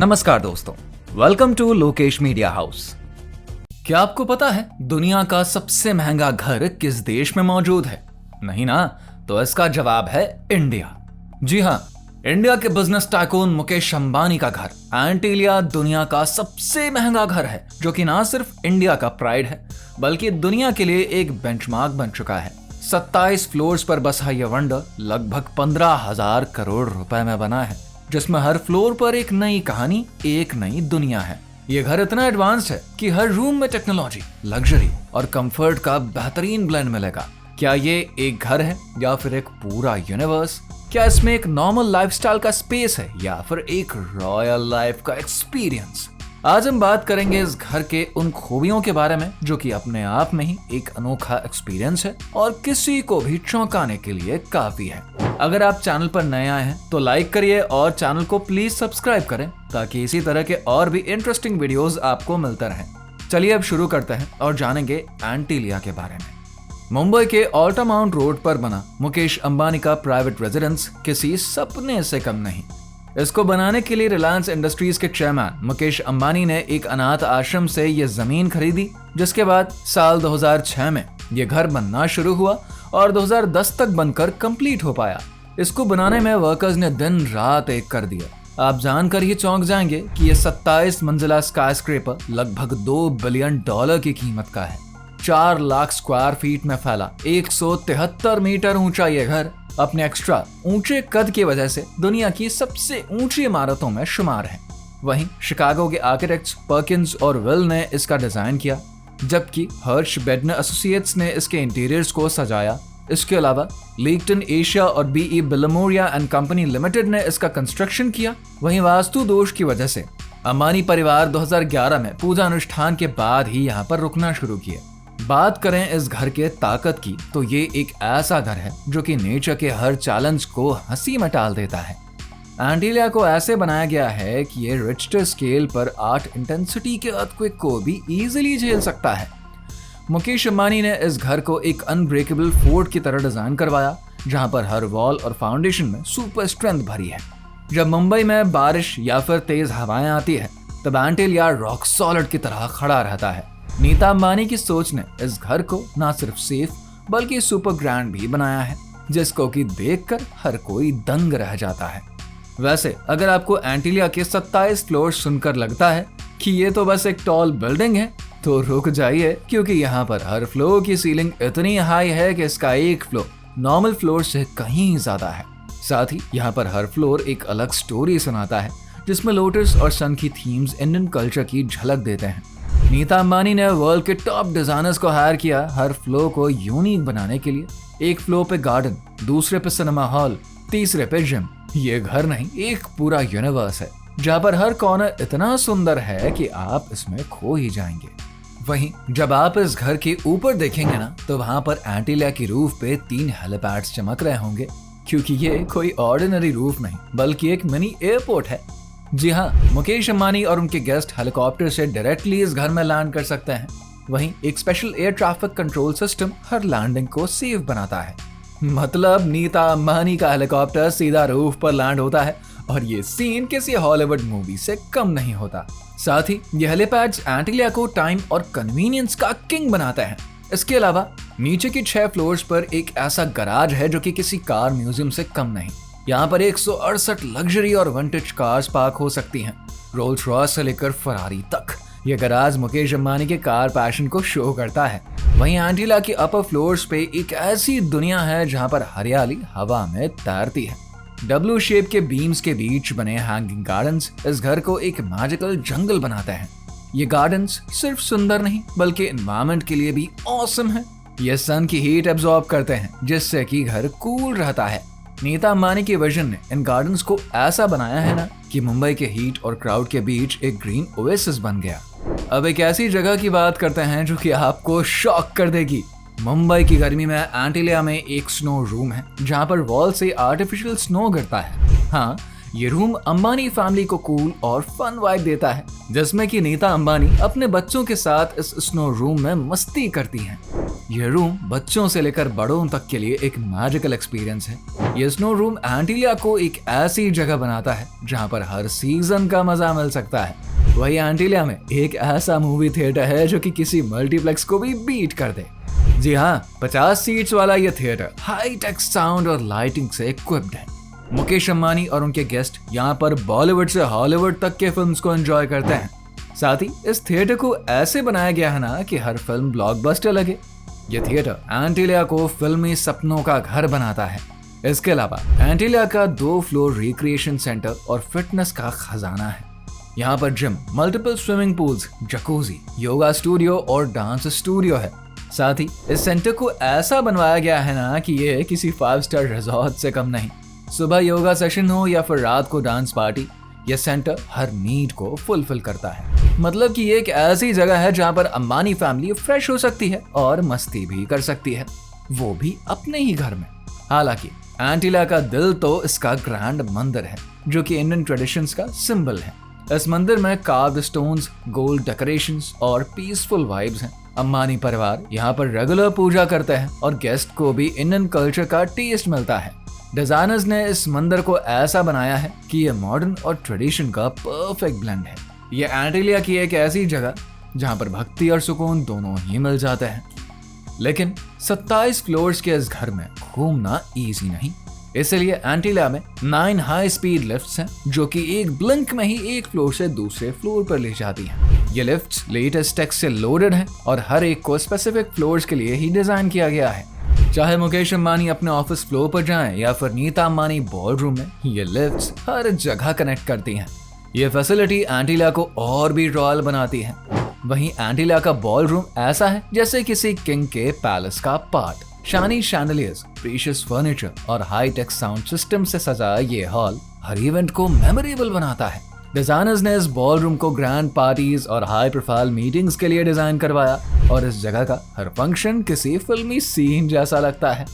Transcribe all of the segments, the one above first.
नमस्कार दोस्तों, welcome to Lokesh media house. क्या आपको पता है दुनिया का सबसे महंगा घर किस देश में मौजूद है? नहीं ना? तो इसका जवाब है इंडिया। जी हाँ, इंडिया के बिजनेस टाइकून मुकेश अंबानी का घर एंटीलिया दुनिया का सबसे महंगा घर है, जो कि ना सिर्फ इंडिया का प्राइड है बल्कि दुनिया के लिए एक बेंचमार्क बन चुका है। 27 फ्लोर्स पर बसा यह वंडर लगभग 15,000 करोड़ रुपए में बना है, जिसमें हर फ्लोर पर एक नई कहानी, एक नई दुनिया है। ये घर इतना एडवांस्ड है कि हर रूम में टेक्नोलॉजी, लग्जरी और कंफर्ट का बेहतरीन ब्लेंड मिलेगा। क्या ये एक घर है या फिर एक पूरा यूनिवर्स? क्या इसमें एक नॉर्मल लाइफस्टाइल का स्पेस है या फिर एक रॉयल लाइफ का एक्सपीरियंस? आज हम बात करेंगे इस घर के उन खूबियों के बारे में जो कि अपने आप में ही एक अनोखा एक्सपीरियंस है और किसी को भी चौंकाने के लिए काफी है। अगर आप चैनल पर नए आए हैं तो लाइक करिए और चैनल को प्लीज सब्सक्राइब करें ताकि इसी तरह के और भी इंटरेस्टिंग वीडियोस आपको मिलते रहें। चलिए अब शुरू करते हैं और जानेंगे एंटीलिया के बारे में। मुंबई के ऑल्टामाउंट रोड पर बना मुकेश अंबानी का प्राइवेट रेजिडेंस किसी सपने से कम नहीं। इसको बनाने के लिए रिलायंस इंडस्ट्रीज के चेयरमैन मुकेश अंबानी ने एक अनाथ आश्रम से ये जमीन खरीदी, जिसके बाद साल 2006 में ये घर बनना शुरू हुआ और 2010 तक बनकर कंप्लीट हो पाया। इसको बनाने में वर्कर्स ने दिन रात एक कर दिया। आप जानकर ही चौंक जाएंगे कि ये 27 मंजिला स्काईस्क्रेपर लगभग $2 बिलियन की कीमत का है। 4 लाख स्क्वायर फीट में फैला 173 मीटर ऊंचा ये घर अपने एक्स्ट्रा ऊंचे कद की वजह से दुनिया की सबसे ऊंची इमारतों में शुमार है। वहीं शिकागो के आर्किटेक्ट्स पर्किंस और विल ने इसका डिजाइन किया, जबकि हर्ष बेडनर एसोसिएट्स ने इसके इंटीरियर्स को सजाया। इसके अलावा लीगटन एशिया और B E Billimoria and company limited ने इसका कंस्ट्रक्शन किया। वहीं वास्तु दोष की वजह से अंबानी परिवार 2011 में पूजा अनुष्ठान के बाद ही यहाँ पर रुकना शुरू किया। बात करें इस घर के ताकत की तो ये एक ऐसा घर है जो कि नेचर के हर चैलेंज को हंसी में टाल देता है। एंटीलिया को ऐसे बनाया गया है कि ये रिक्टर स्केल पर 8 इंटेंसिटी के अर्थक्वेक को भी इजीली झेल सकता है। मुकेश अंबानी ने इस घर को एक अनब्रेकेबल फोर्ट की तरह डिजाइन करवाया, जहां पर हर वॉल और फाउंडेशन में सुपर स्ट्रेंथ भरी है। जब मुंबई में बारिश या फिर तेज हवाएं आती है तब एंटीलिया रॉक सॉलिड की तरह खड़ा रहता है। नीता अंबानी की सोच ने इस घर को ना सिर्फ सेफ बल्कि सुपर ग्रैंड भी बनाया है, जिसको कि देखकर हर कोई दंग रह जाता है। वैसे अगर आपको एंटीलिया के 27 फ्लोर सुनकर लगता है कि ये तो बस एक टॉल बिल्डिंग है, तो रुक जाइए, क्योंकि यहाँ पर हर फ्लोर की सीलिंग इतनी हाई है कि इसका एक फ्लोर नॉर्मल फ्लोर से कहीं ज्यादा है। साथ ही यहाँ पर हर फ्लोर एक अलग स्टोरी सुनाता है, जिसमें लोटस और सन की थीम्स इंडियन कल्चर की झलक देते हैं। नीता अंबानी ने वर्ल्ड के टॉप डिजाइनर्स को हायर किया हर फ्लोर को यूनिक बनाने के लिए। एक फ्लोर पे गार्डन, दूसरे पे सिनेमा हॉल, तीसरे पे जिम। ये घर नहीं, एक पूरा यूनिवर्स है जहाँ पर हर कॉर्नर इतना सुंदर है कि आप इसमें खो ही जाएंगे। वहीं जब आप इस घर के ऊपर देखेंगे ना, तो वहां पर एंटीलिया की रूफ पे 3 हेलीपैड्स चमक रहे होंगे, क्योंकि ये कोई ऑर्डिनरी रूफ नहीं बल्कि एक मिनी एयरपोर्ट है। जी हाँ, मुकेश अंबानी और उनके गेस्ट हेलीकॉप्टर से डायरेक्टली इस घर में लैंड कर सकते हैं। वहीं एक special air traffic control system हर लैंडिंग को सेफ बनाता है। मतलब नीता अंबानी का हेलीकॉप्टर सीधा रूफ पर लैंड होता है और ये सीन किसी हॉलीवुड मूवी से कम नहीं होता। साथ ही ये हेलीपैड्स एंटीलिया को टाइम और कन्वीनियंस का किंग बनाते हैं। इसके अलावा नीचे की 6 फ्लोर्स पर एक ऐसा गराज है जो कि किसी कार म्यूजियम से कम नहीं। यहाँ पर 168 लग्जरी और विंटेज कार्स पार्क हो सकती हैं, रोल्स रॉयस से लेकर फरारी तक। ये गराज मुकेश अंबानी के कार पैशन को शो करता है। वहीं एंटीलिया के अपर फ्लोर्स पे एक ऐसी दुनिया है जहाँ पर हरियाली हवा में तैरती है। डब्ल्यू शेप के बीम्स के बीच बने हैंगिंग गार्डन्स इस घर को एक मैजिकल जंगल बनाते हैं। ये गार्डन्स सिर्फ सुंदर नहीं बल्कि एनवायरनमेंट के लिए भी ऑसम है। ये सन की हीट एब्जॉर्ब करते हैं, जिससे कि घर कूल रहता है। नीता अंबानी के विजन ने इन गार्डन्स को ऐसा बनाया है ना कि मुंबई के हीट और क्राउड के बीच एक ग्रीन ओएसिस बन गया। अब एक ऐसी जगह की बात करते हैं जो कि आपको शॉक कर देगी। मुंबई की गर्मी में एंटीलिया में एक स्नो रूम है जहां पर वॉल से आर्टिफिशियल स्नो गिरता है। हाँ, ये रूम अंबानी फैमिली को कूल और फन वाइब देता है, जिसमें कि नीता अंबानी अपने बच्चों के साथ इस स्नो रूम में मस्ती करती हैं। यह रूम बच्चों से लेकर बड़ों तक के लिए एक मैजिकल एक्सपीरियंस है। यह स्नो रूम एंटीलिया को एक ऐसी जगह बनाता है जहां पर हर सीजन का मजा मिल सकता है। वही एंटीलिया में एक ऐसा मूवी थिएटर है जो कि किसी मल्टीप्लेक्स को भी बीट कर दे। जी हाँ, 50 सीट्स वाला यह थिएटर हाई टेक साउंड और लाइटिंग से इक्विप्ड है। मुकेश अंबानी और उनके गेस्ट यहाँ पर बॉलीवुड से हॉलीवुड तक के फिल्म्स को एंजॉय करते हैं। साथ ही इस थिएटर को ऐसे बनाया गया है ना कि हर फिल्म ब्लॉकबस्टर लगे। ये थिएटर एंटीलिया को फिल्मी सपनों का घर बनाता है। इसके अलावा एंटीलिया का 2 फ्लोर रिक्रिएशन सेंटर और फिटनेस का खजाना है। यहाँ पर gym, multiple swimming pools, jacuzzi, yoga studio और डांस स्टूडियो है। साथ ही इस सेंटर को ऐसा बनवाया गया है ना कि ये किसी 5 स्टार रिजॉर्ट से कम नहीं। सुबह योगा सेशन हो या फिर रात को डांस पार्टी, यह सेंटर हर नीड को फुलफिल करता है। मतलब कि ये एक ऐसी जगह है जहां पर अंबानी फैमिली फ्रेश हो सकती है और मस्ती भी कर सकती है, वो भी अपने ही घर में। हालांकि एंटीलिया का दिल तो इसका ग्रैंड मंदिर है जो कि इंडियन ट्रेडिशंस का सिंबल है। इस मंदिर में कार्व्ड स्टोन्स, गोल्ड डेकोरेशंस और पीसफुल वाइब्स हैं। अंबानी परिवार यहाँ पर रेगुलर पूजा करते हैं और गेस्ट को भी इंडियन कल्चर का टेस्ट मिलता है। डिजाइनर्स ने इस मंदिर को ऐसा बनाया है कि ये मॉडर्न और ट्रेडिशन का परफेक्ट ब्लेंड है। ये एंटीलिया की एक ऐसी जगह जहां पर भक्ति और सुकून दोनों ही मिल जाते हैं। लेकिन 27 फ्लोर्स के इस घर में घूमना इजी नहीं, इसलिए एंटीलिया में 9 हाई स्पीड लिफ्ट्स हैं जो कि एक ब्लिंक में ही एक फ्लोर से दूसरे फ्लोर पर ले जाती हैं। ये लिफ्ट्स लेटेस्ट टेक से लोडेड हैं और हर एक को स्पेसिफिक फ्लोर्स के लिए ही डिजाइन किया गया है। चाहे मुकेश अंबानी अपने ऑफिस फ्लोर पर जाएं या फिर नीता अंबानी बॉलरूम में, ये लिफ्ट्स हर जगह कनेक्ट करती हैं। ये फैसिलिटी एंटीलिया को और भी रॉयल बनाती है। वहीं एंटीलिया का बॉलरूम ऐसा है जैसे किसी किंग के पैलेस का पार्ट। शानी शैंडलियर्स, प्रीशियस फर्नीचर और हाई टेक साउंड सिस्टम से सजा ये हॉल हर इवेंट को मेमोरेबल बनाता है। डिजाइनर्स ने इस बॉलरूम को ग्रैंड पार्टीज और हाई प्रोफाइल मीटिंग्स के लिए डिजाइन करवाया और इस जगह का हर फंक्शन किसी फिल्मी सीन जैसा लगता है।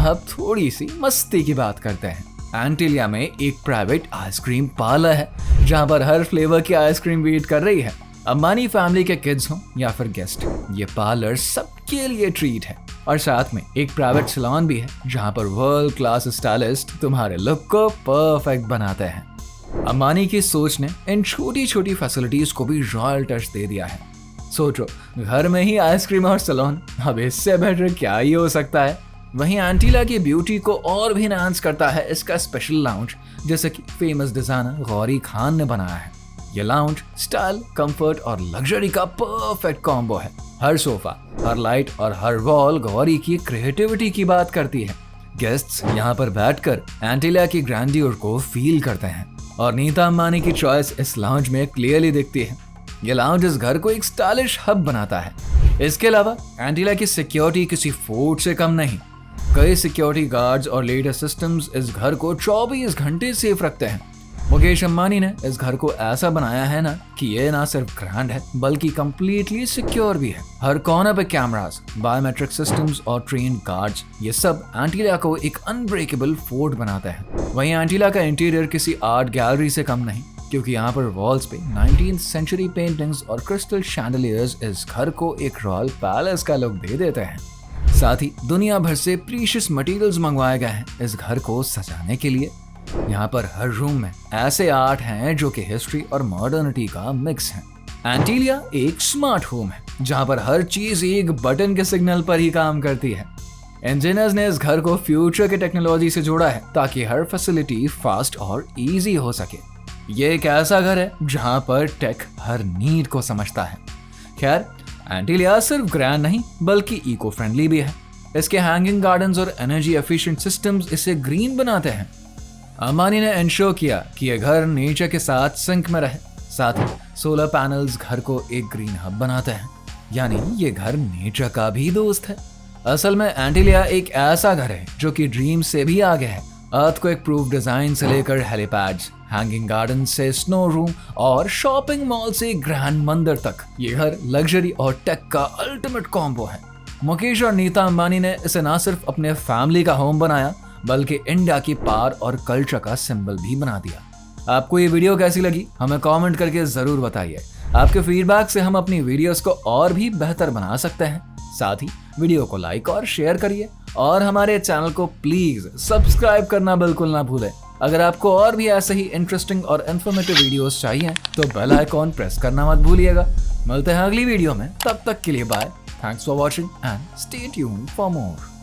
अब थोड़ी सी मस्ती की बात करते हैं। एंटीलिया में एक प्राइवेट आइसक्रीम पार्लर है जहां पर हर फ्लेवर की आइसक्रीम वेट कर रही है। अंबानी फैमिली के किड्स हों या फिर गेस्ट, ये पार्लर सबके लिए ट्रीट है। और साथ में एक प्राइवेट सैलून भी है जहां पर वर्ल्ड क्लास स्टाइलिस्ट तुम्हारे लुक को परफेक्ट बनाते हैं। अंबानी की सोच ने इन छोटी छोटी फैसिलिटीज को भी रॉयल टच दे दिया है। सोचो, घर में ही आइसक्रीम और सैलून, अब इससे बेटर क्या ही हो सकता है। वहीं एंटीलिया की ब्यूटी को और भी एनहांस करता है इसका स्पेशल लाउंज, जैसे कि फेमस डिजाइनर गौरी खान ने बनाया है। ये लाउंज स्टाइल, कंफर्ट और लग्जरी का परफेक्ट कॉम्बो है। हर सोफा, हर लाइट और हर वॉल गौरी की क्रिएटिविटी की बात करती है। गेस्ट्स यहाँ पर बैठकर एंटीलिया की ग्रैंडियर को फील करते हैं और नीता अंबानी की चॉइस इस लाउंज में क्लियरली दिखती है। ये लाउंज इस घर को एक स्टाइलिश हब बनाता है। इसके अलावा एंटीलिया की सिक्योरिटी किसी फोर्ट से कम नहीं। कई सिक्योरिटी गार्ड्स और लेटेस्ट सिस्टम्स इस घर को 24 घंटे सेफ रखते हैं। मुकेश अंबानी ने इस घर को ऐसा बनाया है ना कि ये ना सिर्फ ग्रैंड है बल्कि कंप्लीटली सिक्योर भी है। हर कॉर्नर पे कैमरास, बायोमेट्रिक सिस्टम्स और ट्रेन गार्ड्स, ये सब एंटीलिया को एक अनब्रेकेबल फोर्ट बनाते हैं। वहीं एंटीलिया का इंटीरियर किसी आर्ट गैलरी से कम नहीं, क्योंकि यहाँ पर वॉल्स पे 19th सेंचुरी पेंटिंग्स और क्रिस्टल शैंडलियर्स इस घर को एक रॉयल पैलेस का लुक दे देते हैं। साथ ही दुनिया भर से प्रीशियस मटेरियल्स मंगवाए गए हैं इस घर को सजाने के लिए। यहाँ पर हर रूम में ऐसे आर्ट हैं जो कि हिस्ट्री और मॉडर्निटी का मिक्स है। एंटीलिया एक स्मार्ट होम है जहाँ पर हर चीज एक बटन के सिग्नल पर ही काम करती है। इंजीनियर्स ने इस घर को फ्यूचर के टेक्नोलॉजी से जोड़ा है ताकि हर फैसिलिटी फास्ट और इजी हो सके। ये एक ऐसा घर है जहाँ पर टेक हर नीड को समझता है। खैर, एंटीलिया सिर्फ ग्रैंड नहीं बल्कि इको फ्रेंडली भी है। इसके हैंगिंग गार्डन्स और एनर्जी एफिशिएंट सिस्टम्स इसे ग्रीन बनाते हैं। अंबानी ने इंश्योर किया कि यह घर नेचर के साथ सिंक में रहे। साथ ही सोलर पैनल्स घर को एक ग्रीन हब बनाते हैं, यानी ये घर नेचर का भी दोस्त है। असल में एंटीलिया एक ऐसा घर है जो कि ड्रीम से भी आगे है। अर्थक्वेक प्रूफ डिजाइन से लेकर हेलीपैड्स, हैंगिंग गार्डन से स्नो रूम और शॉपिंग मॉल से ग्रैंड मंदिर तक, ये घर लग्जरी और टेक का अल्टीमेट कॉम्बो है। मुकेश और नीता अंबानी ने इसे न सिर्फ अपने फैमिली का होम बनाया बल्कि इंडिया की पावर और कल्चर का सिंबल भी बना दिया। आपको ये वीडियो कैसी लगी हमें कमेंट करके जरूर बताइए। आपके फीडबैक से हम अपनी वीडियोस को और भी बेहतर बना सकते हैं। साथ ही वीडियो को लाइक और शेयर करिए और हमारे चैनल को प्लीज सब्सक्राइब करना बिल्कुल ना भूलें। अगर आपको और भी ऐसे ही इंटरेस्टिंग और इन्फॉर्मेटिव वीडियोस चाहिए तो बेल आइकॉन प्रेस करना मत भूलिएगा। मिलते हैं अगली वीडियो में, तब तक के लिए bye. Thanks for watching and stay tuned for more.